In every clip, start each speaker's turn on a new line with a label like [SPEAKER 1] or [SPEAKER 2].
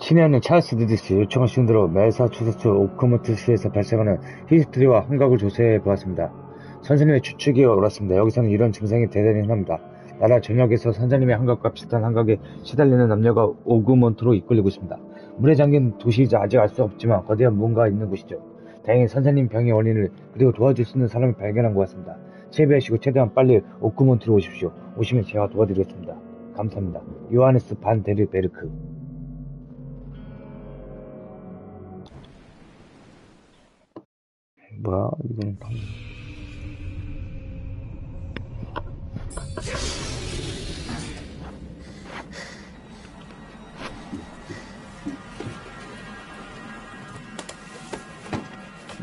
[SPEAKER 1] 신의하는 찰스 디디스 요청을 신대로 매사추세츠 오크먼트시에서 발생하는 히스테리와 환각을 조사해 보았습니다. 선생님의 추측이 옳았습니다. 여기서는 이런 증상이 대단히 흔합니다. 나라 전역에서 선생님의 환각과 비슷한 환각에 시달리는 남녀가 오그먼트로 이끌리고 있습니다. 물에 잠긴 도시이자 아직 알 수 없지만 거대한 무언가가 있는 곳이죠. 다행히 선생님 병의 원인을 그리고 도와줄 수 있는 사람을 발견한 것 같습니다. 채비하시고 최대한 빨리 오크먼트로 오십시오. 오시면 제가 도와드리겠습니다. 감사합니다. 요하네스 반 데르베르크. 뭐야, 이거는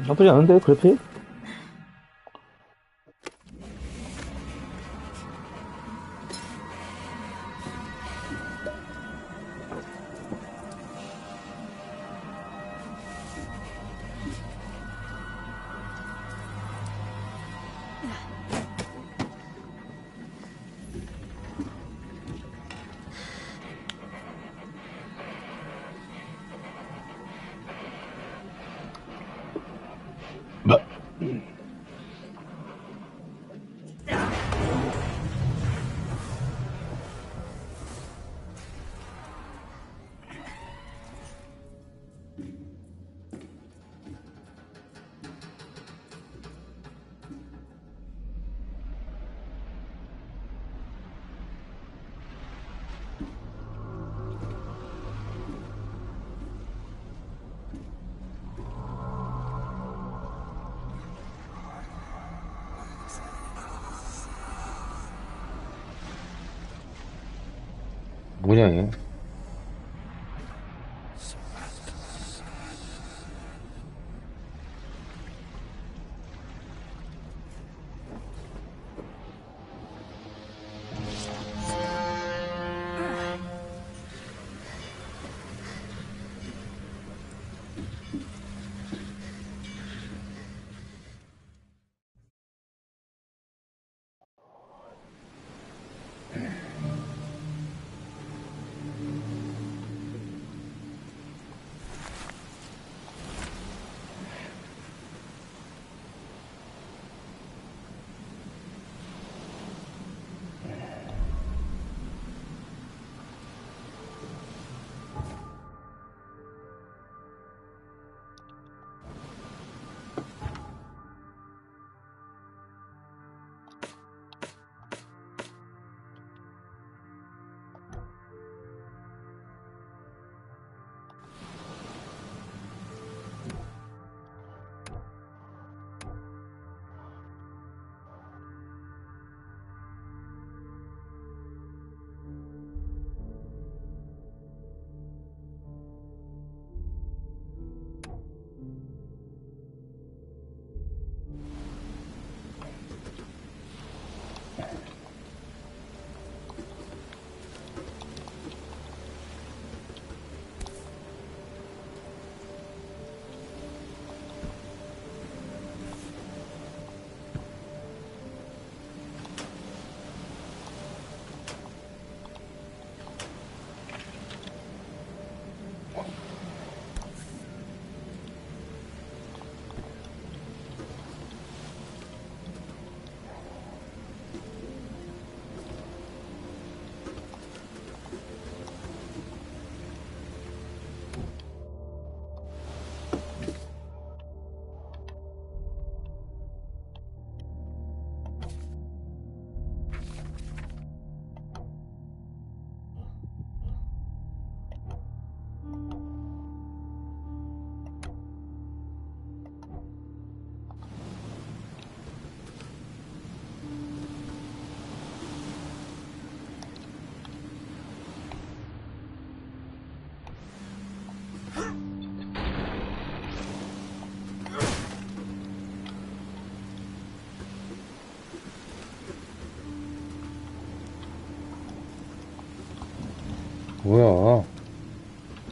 [SPEAKER 1] 나쁘지 않은데, 그래픽? 뭐? 뭐냐, 얘? 뭐야?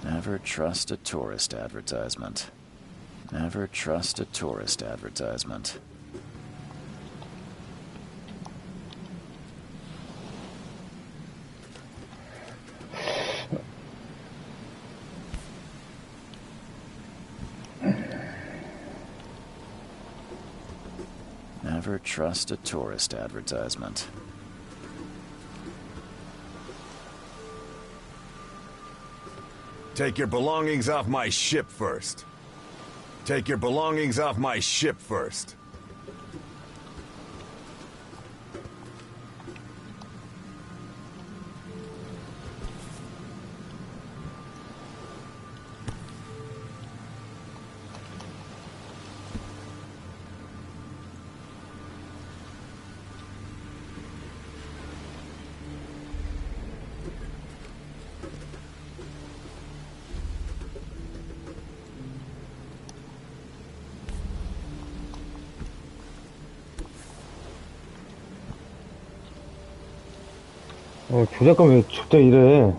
[SPEAKER 2] Never trust a tourist advertisement. Never trust a tourist advertisement. Never trust a tourist advertisement.
[SPEAKER 3] Take your belongings off my ship first. Take your belongings off my ship first.
[SPEAKER 1] 조작감 왜 저때 이래?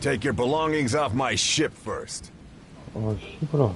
[SPEAKER 3] Take your belongings off my ship first.
[SPEAKER 1] 힘들어.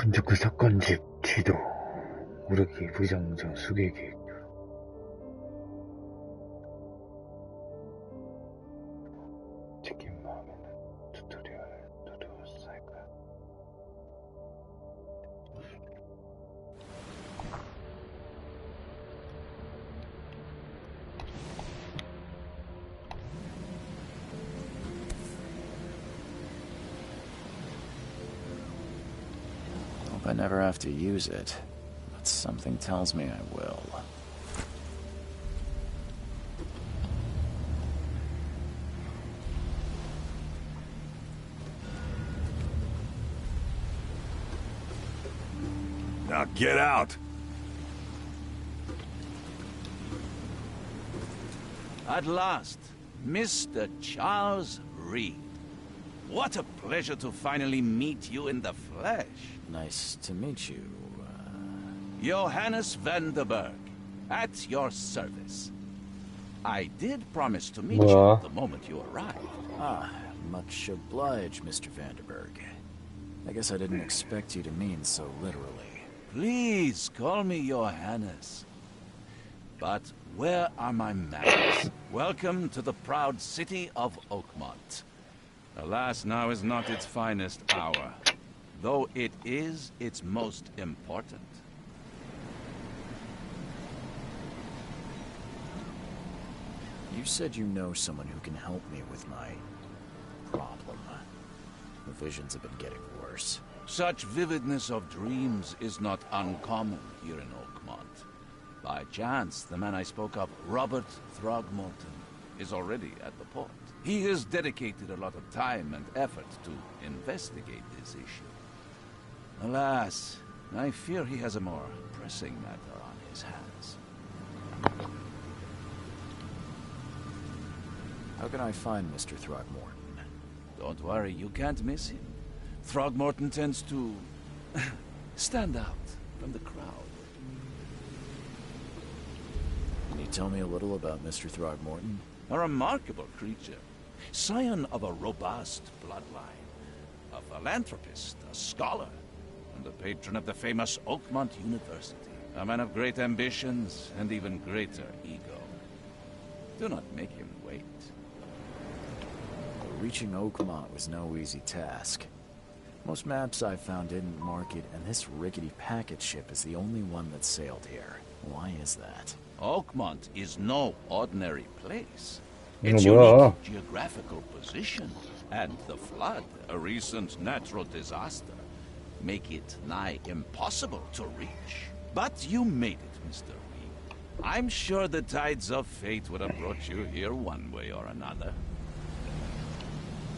[SPEAKER 1] 근접그 사건집 지도 우르기 부장장 수계 계획 치킨 마음에는 튜토리얼 누드 사이클
[SPEAKER 2] I never have to use it, but something tells me I will.
[SPEAKER 3] Now get out!
[SPEAKER 4] At last, Mr. Charles Reed. What a pleasure to finally meet you in the flesh.
[SPEAKER 2] Nice to meet you.
[SPEAKER 4] Johannes Vanderberg, at your service. I did promise to meet you
[SPEAKER 1] Well.
[SPEAKER 4] the moment you arrived.
[SPEAKER 2] Ah, much obliged, Mr. Vanderberg. I guess I didn't expect you to mean so literally.
[SPEAKER 4] Please call me Johannes. But where are my manners? Welcome to the proud city of Oakmont. Alas, now is not its finest hour, though it is its most important.
[SPEAKER 2] You said you know someone who can help me with my problem. The visions have been getting worse.
[SPEAKER 4] Such vividness of dreams is not uncommon here in Oakmont. By chance, the man I spoke of, Robert Throgmorton, is already at the port. He has dedicated a lot of time and effort to investigate this issue. Alas, I fear he has a more pressing matter on his hands.
[SPEAKER 2] How can I find Mr. Throgmorton?
[SPEAKER 4] Don't worry, you can't miss him. Throgmorton tends to stand out from the crowd.
[SPEAKER 2] Can you tell me a little about Mr. Throgmorton?
[SPEAKER 4] A remarkable creature. Scion of a robust bloodline. A philanthropist, a scholar, and a patron of the famous Oakmont University. A man of great ambitions and even greater ego. Do not make him wait.
[SPEAKER 2] Reaching Oakmont was no easy task. Most maps I've found didn't mark it, and this rickety packet ship is the only one that sailed here. Why is that?
[SPEAKER 4] Oakmont is no ordinary place.
[SPEAKER 1] 이거
[SPEAKER 4] Its
[SPEAKER 1] 뭐야?
[SPEAKER 4] unique geographical position and the flood, a recent natural disaster, make it nigh impossible to reach. But you made it, Mr. Reed. I'm sure the tides of fate would have brought you here one way or another.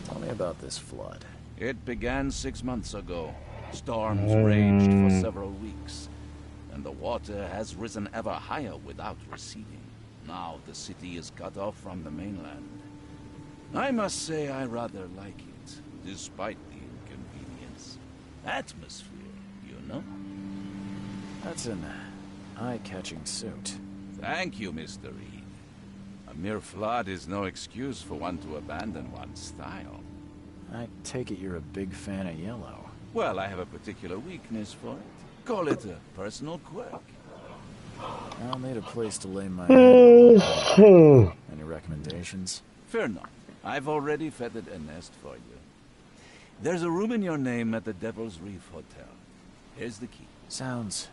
[SPEAKER 2] Tell me about this flood.
[SPEAKER 4] It began 6 months ago. Storms raged for several weeks, and the water has risen ever higher without receding. Now the city is cut off from the mainland. I must say I rather like it, despite the inconvenience. Atmosphere, you know?
[SPEAKER 2] That's an eye-catching suit.
[SPEAKER 4] Thank you, Mr. Reed. A mere flood is no excuse for one to abandon one's style.
[SPEAKER 2] I take it you're a big fan of yellow.
[SPEAKER 4] Well, I have a particular weakness for it. Call it a personal quirk.
[SPEAKER 2] I'll need a place to lay my head. Any recommendations?
[SPEAKER 4] Fear not. I've already feathered a nest for you. There's a room in your name at the Devil's Reef Hotel. Here's the key.
[SPEAKER 2] Sounds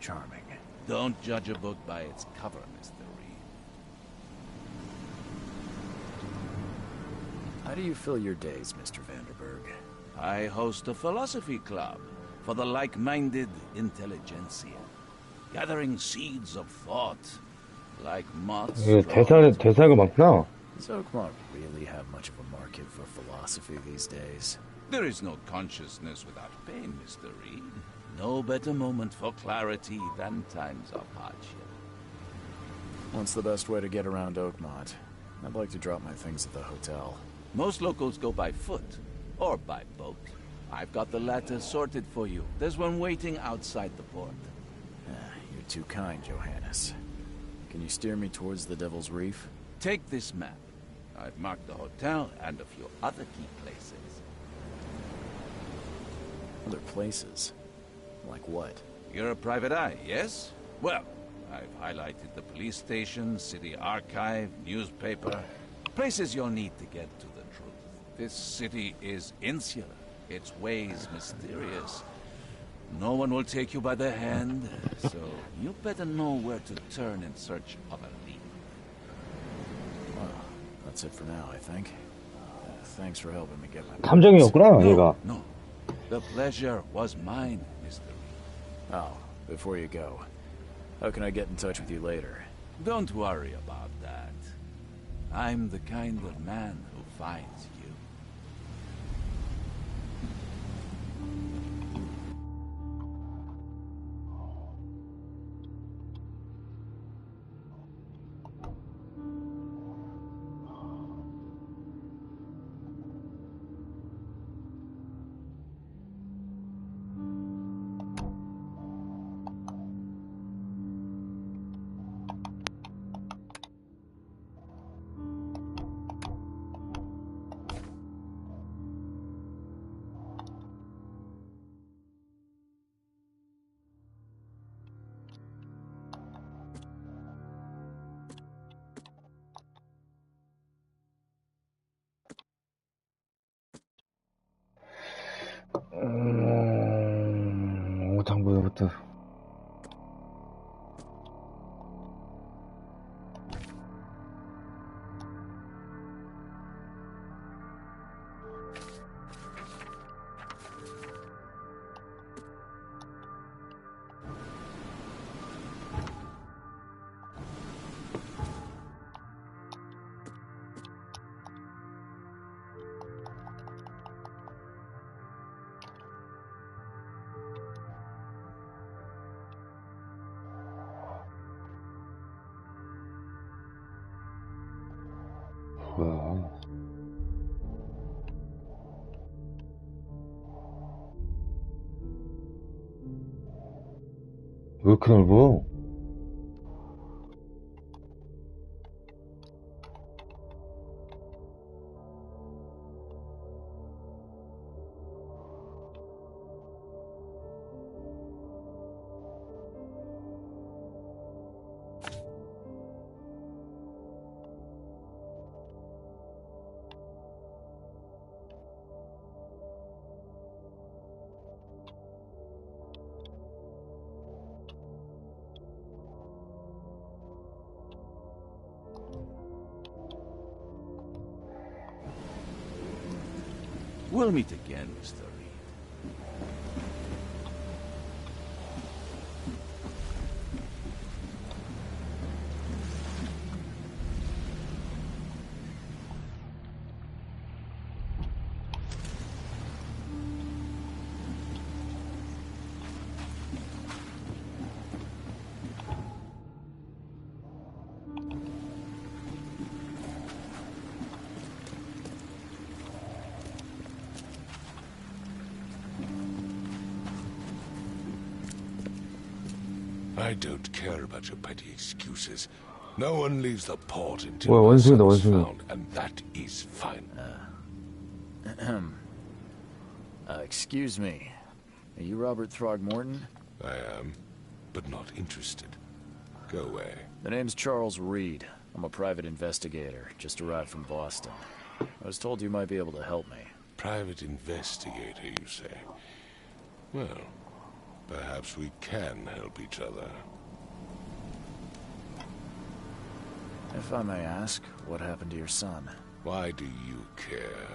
[SPEAKER 2] charming.
[SPEAKER 4] Don't judge a book by its cover, Mr. Reed.
[SPEAKER 2] How do you fill your days, Mr. Vanderberg?
[SPEAKER 4] I host a philosophy club for the like-minded intelligentsia, gathering seeds of thought, like moths.
[SPEAKER 1] 이거
[SPEAKER 4] drawn to
[SPEAKER 1] 대사가 많구나.
[SPEAKER 2] Does Oakmont really have much of a market for philosophy these days?
[SPEAKER 4] There is no consciousness without pain, Mr. Reed. No better moment for clarity than times of hardship.
[SPEAKER 2] What's the best way to get around Oakmont? I'd like to drop my things at the hotel.
[SPEAKER 4] Most locals go by foot, or by boat. I've got the latter sorted for you. There's one waiting outside the port.
[SPEAKER 2] You're too kind, Johannes. Can you steer me towards the Devil's Reef?
[SPEAKER 4] Take this map. I've marked the hotel and a few other key places.
[SPEAKER 2] Other places? Like what?
[SPEAKER 4] You're a private eye, yes? Well, I've highlighted the police station, city archive, newspaper. Places you'll need to get to the truth. This city is insular, its ways mysterious. No one will take you by the hand, so you better know where to turn in search of a lead.
[SPEAKER 2] Well, that's it for now, I think. Thanks for helping me get my...
[SPEAKER 1] 탐정이었구나, 얘가.
[SPEAKER 4] No, the pleasure was mine, Mr. Reed.
[SPEAKER 2] Oh, before you go, how can I get in touch with you later?
[SPEAKER 4] Don't worry about that. I'm the kind of man who finds you.
[SPEAKER 1] 뭐야? 왜 이렇게 넓어?
[SPEAKER 4] We'll meet again, Mr. Reed.
[SPEAKER 5] I don't care about your petty excuses. No one leaves the port until
[SPEAKER 1] 뭐야,
[SPEAKER 5] my
[SPEAKER 1] 원숭이다,
[SPEAKER 5] son is
[SPEAKER 1] 원숭이.
[SPEAKER 5] found, and that is fine.
[SPEAKER 2] Excuse me. Are you Robert Throgmorton?
[SPEAKER 5] I am, but not interested. Go away.
[SPEAKER 2] The name's Charles Reed. I'm a private investigator, just arrived from Boston. I was told you might be able to help me.
[SPEAKER 5] Private investigator, you say? Well, perhaps we can help each other.
[SPEAKER 2] If I may ask, what happened to your son?
[SPEAKER 5] Why do you care?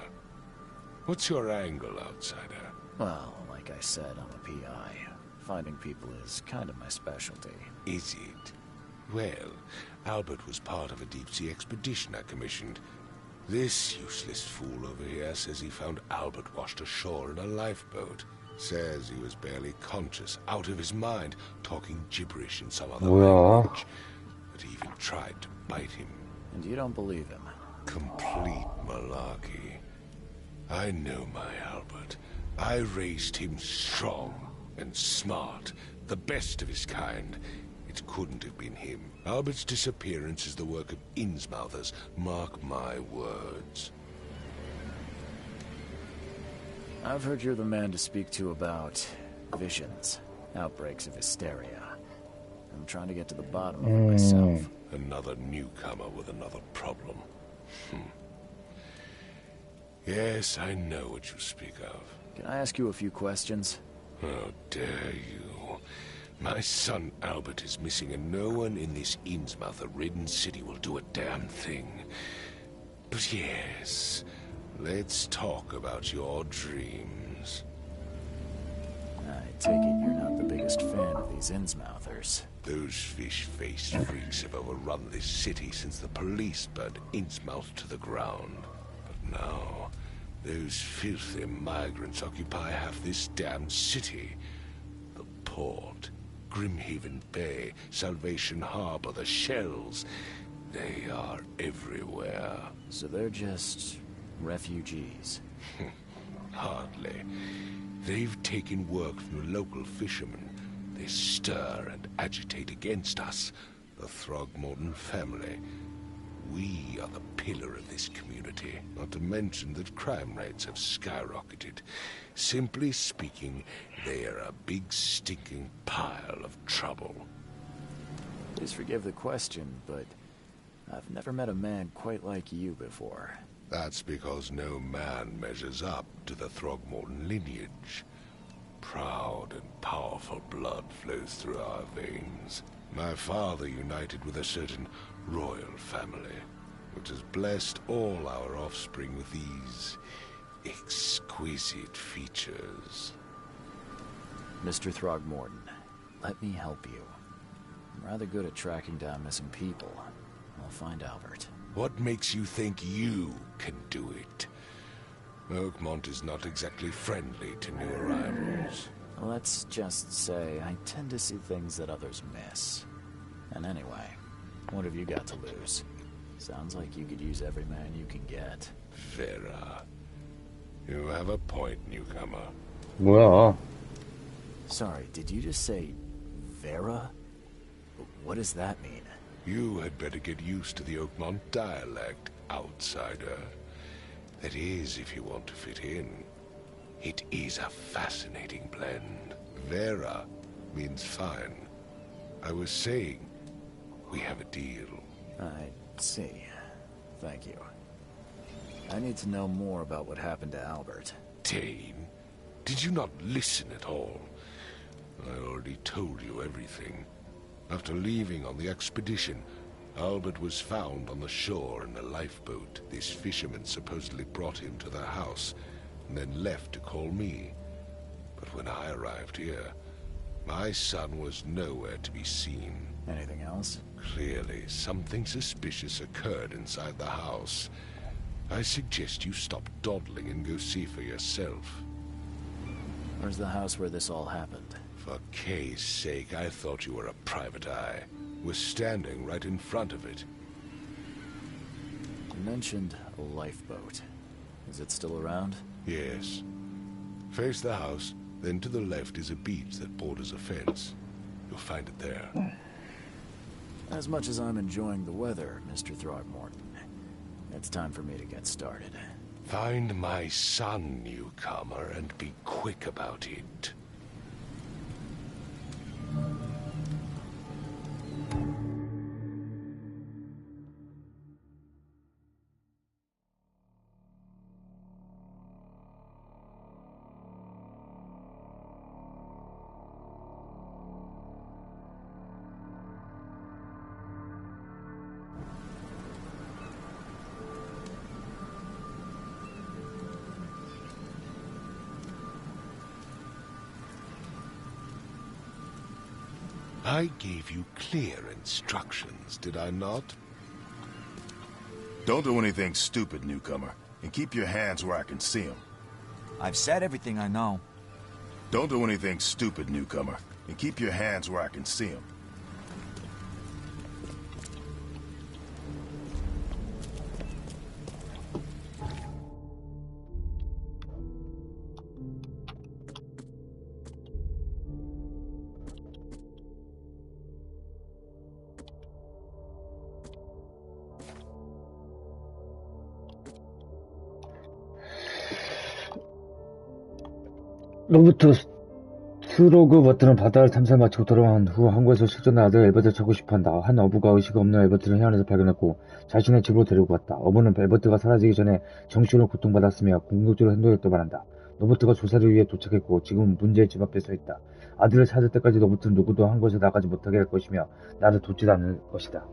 [SPEAKER 5] What's your angle, outsider?
[SPEAKER 2] Well, like I said, I'm a PI. Finding people is kind of my specialty.
[SPEAKER 5] Is it? Well, Albert was part of a deep-sea expedition I commissioned. This useless fool over here says he found Albert washed ashore in a lifeboat. Says he was barely conscious, out of his mind, talking gibberish in some other
[SPEAKER 1] 뭐야?
[SPEAKER 5] language. But he even tried to bite him.
[SPEAKER 2] And you don't believe him?
[SPEAKER 5] Complete malarkey. I know my Albert. I raised him strong and smart, the best of his kind. It couldn't have been him. Albert's disappearance is the work of Innsmouthers, mark my words.
[SPEAKER 2] I've heard you're the man to speak to about visions, outbreaks of hysteria. I'm trying to get to the bottom of it myself.
[SPEAKER 5] Another newcomer with another problem. Yes, I know what you speak of.
[SPEAKER 2] Can I ask you a few questions?
[SPEAKER 5] How dare you? My son Albert is missing, and no one in this Innsmouther-ridden city will do a damn thing. But yes, let's talk about your dreams.
[SPEAKER 2] I take it you're not the biggest fan of these Innsmouthers.
[SPEAKER 5] Those fish-faced freaks have overrun this city since the police burned Innsmouth to the ground. But now, those filthy migrants occupy half this damn city. The port, Grimhaven Bay, Salvation Harbor, the shells. They are everywhere.
[SPEAKER 2] So they're just refugees.
[SPEAKER 5] Hardly. They've taken work from the local fishermen. They stir and agitate against us, the Throgmorton family. We are the pillar of this community, not to mention that crime rates have skyrocketed. Simply speaking, they are a big stinking pile of trouble.
[SPEAKER 2] Please forgive the question, but I've never met a man quite like you before.
[SPEAKER 5] That's because no man measures up to the Throgmorton lineage. Proud and powerful blood flows through our veins. My father united with a certain royal family, which has blessed all our offspring with these exquisite features.
[SPEAKER 2] Mr. Throgmorton, let me help you. I'm rather good at tracking down missing people. I'll find Albert.
[SPEAKER 5] What makes you think you can do it? Oakmont is not exactly friendly to new arrivals.
[SPEAKER 2] Let's just say I tend to see things that others miss. And anyway, what have you got to lose? Sounds like you could use every man you can get.
[SPEAKER 5] Vera. You have a point, newcomer.
[SPEAKER 1] 뭐야?
[SPEAKER 2] Sorry, did you just say Vera? What does that mean?
[SPEAKER 5] You had better get used to the Oakmont dialect, outsider. That is, if you want to fit in. It is a fascinating blend. Vera means fine. I was saying, we have a deal.
[SPEAKER 2] I see. Thank you. I need to know more about what happened to Albert.
[SPEAKER 5] Dane, did you not listen at all? I already told you everything. After leaving on the expedition, Albert was found on the shore in a lifeboat. This fisherman supposedly brought him to their house, and then left to call me. But when I arrived here, my son was nowhere to be seen.
[SPEAKER 2] Anything else?
[SPEAKER 5] Clearly, something suspicious occurred inside the house. I suggest you stop dawdling and go see for yourself.
[SPEAKER 2] Where's the house where this all happened?
[SPEAKER 5] For Kay's sake, I thought you were a private eye. We're standing right in front of it.
[SPEAKER 2] You mentioned a lifeboat. Is it still around?
[SPEAKER 5] Yes. Face the house, then to the left is a beach that borders a fence. You'll find it there.
[SPEAKER 2] As much as I'm enjoying the weather, Mr. Throgmorton, it's time for me to get started.
[SPEAKER 5] Find my son, newcomer, and be quick about it. I gave you clear instructions, did I not?
[SPEAKER 6] Don't do anything stupid, newcomer. And keep your hands where I can see them.
[SPEAKER 7] I've said everything I know.
[SPEAKER 6] Don't do anything stupid, newcomer. And keep your hands where I can see them.
[SPEAKER 1] 로버트 스로그 버튼은 바다를 탐사를 마치고 돌아온 후 항구에서 실존의 아들 엘버트를 찾고 싶어한다. 한 어부가 의식 없는 엘버트를 해안에서 발견했고 자신의 집으로 데리고 갔다. 어부는 엘버트가 사라지기 전에 정신으로 고통받았으며 공격적으로 행동했다고 말한다. 로버트가 조사를 위해 도착했고 지금은 문제의 집 앞에 서 있다. 아들을 찾을 때까지 로버트는 누구도 한 곳에 나가지 못하게 할 것이며 나를 돕지도 않을 것이다.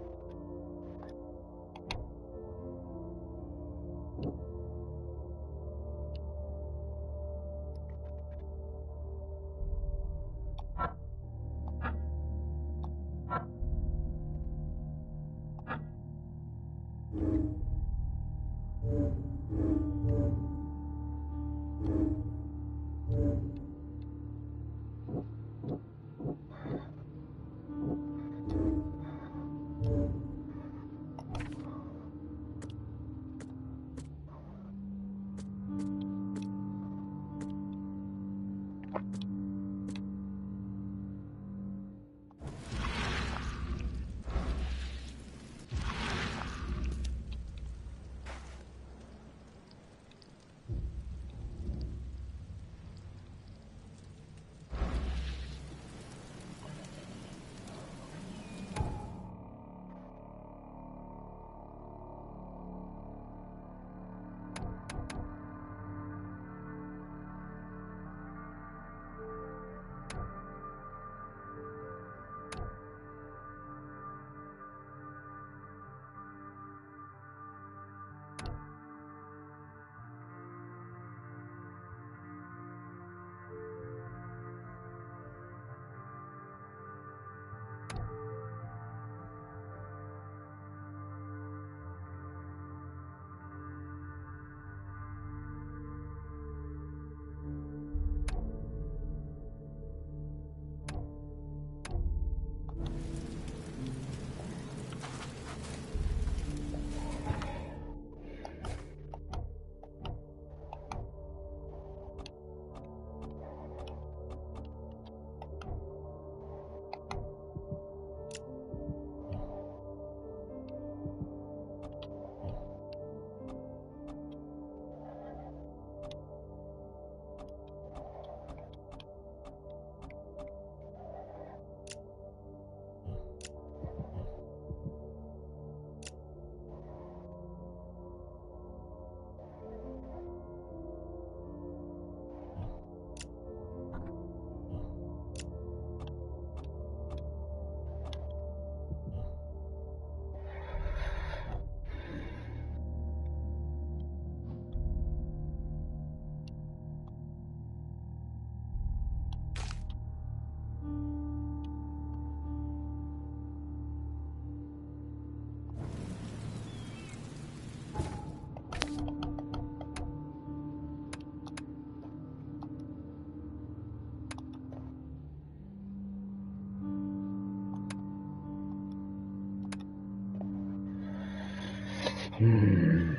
[SPEAKER 1] 음.